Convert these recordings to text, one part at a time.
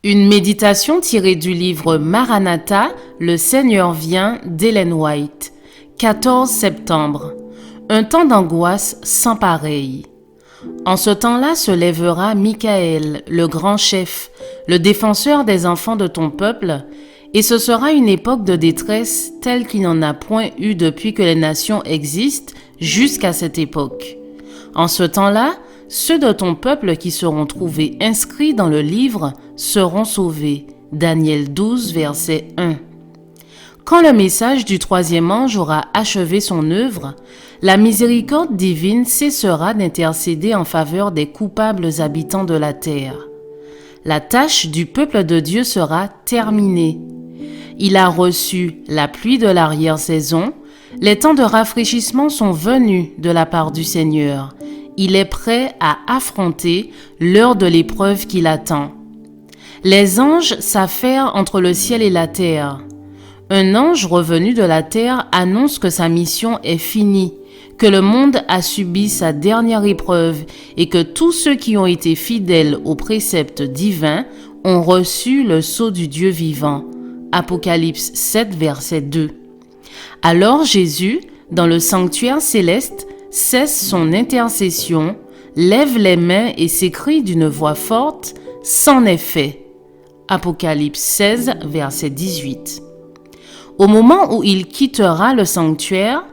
Une méditation tirée du livre Maranatha, Le Seigneur vient d'Ellen White, 14 septembre. Un temps d'angoisse sans pareil. En ce temps-là se lèvera Michaël, le grand chef, le défenseur des enfants de ton peuple, et ce sera une époque de détresse telle qu'il n'en a point eu depuis que les nations existent jusqu'à cette époque. En ce temps-là, ceux de ton peuple qui seront trouvés inscrits dans le livre seront sauvés. Daniel 12, verset 1. Quand le message du troisième ange aura achevé son œuvre, la miséricorde divine cessera d'intercéder en faveur des coupables habitants de la terre. La tâche du peuple de Dieu sera terminée. Il a reçu la pluie de l'arrière-saison, les temps de rafraîchissement sont venus de la part du Seigneur. Il est prêt à affronter l'heure de l'épreuve qui l'attend. Les anges s'affairent entre le ciel et la terre. Un ange revenu de la terre annonce que sa mission est finie, que le monde a subi sa dernière épreuve et que tous ceux qui ont été fidèles aux préceptes divins ont reçu le sceau du Dieu vivant. Apocalypse 7, verset 2. Alors Jésus, dans le sanctuaire céleste, cesse son intercession, lève les mains et s'écrie d'une voix forte, « C'en est fait ». Apocalypse 16, verset 18. Au moment où il quittera le sanctuaire,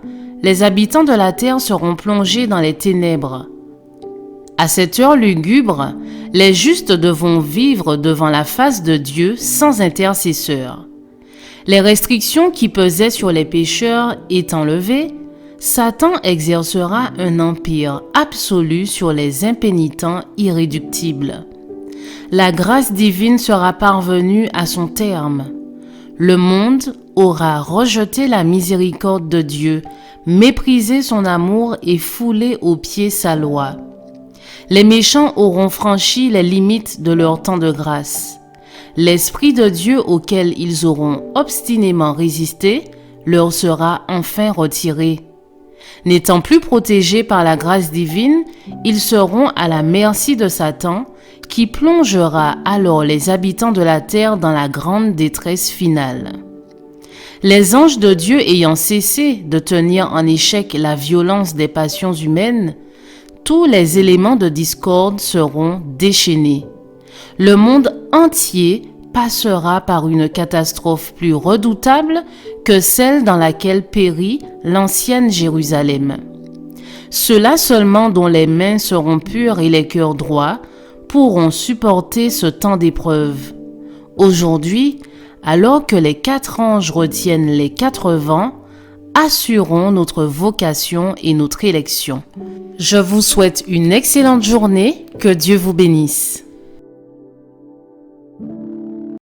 les habitants de la terre seront plongés dans les ténèbres. À cette heure lugubre, les justes devront vivre devant la face de Dieu sans intercesseur. Les restrictions qui pesaient sur les pécheurs étant levées, Satan exercera un empire absolu sur les impénitents irréductibles. La grâce divine sera parvenue à son terme. Le monde aura rejeté la miséricorde de Dieu, méprisé son amour et foulé aux pieds sa loi. Les méchants auront franchi les limites de leur temps de grâce. L'Esprit de Dieu auquel ils auront obstinément résisté leur sera enfin retiré. N'étant plus protégés par la grâce divine, ils seront à la merci de Satan, qui plongera alors les habitants de la terre dans la grande détresse finale. Les anges de Dieu ayant cessé de tenir en échec la violence des passions humaines, tous les éléments de discorde seront déchaînés. Le monde entier passera par une catastrophe plus redoutable que celle dans laquelle périt l'ancienne Jérusalem. Ceux-là seulement dont les mains seront pures et les cœurs droits pourront supporter ce temps d'épreuve. Aujourd'hui, alors que les 4 anges retiennent les 4 vents, assurons notre vocation et notre élection. Je vous souhaite une excellente journée, que Dieu vous bénisse.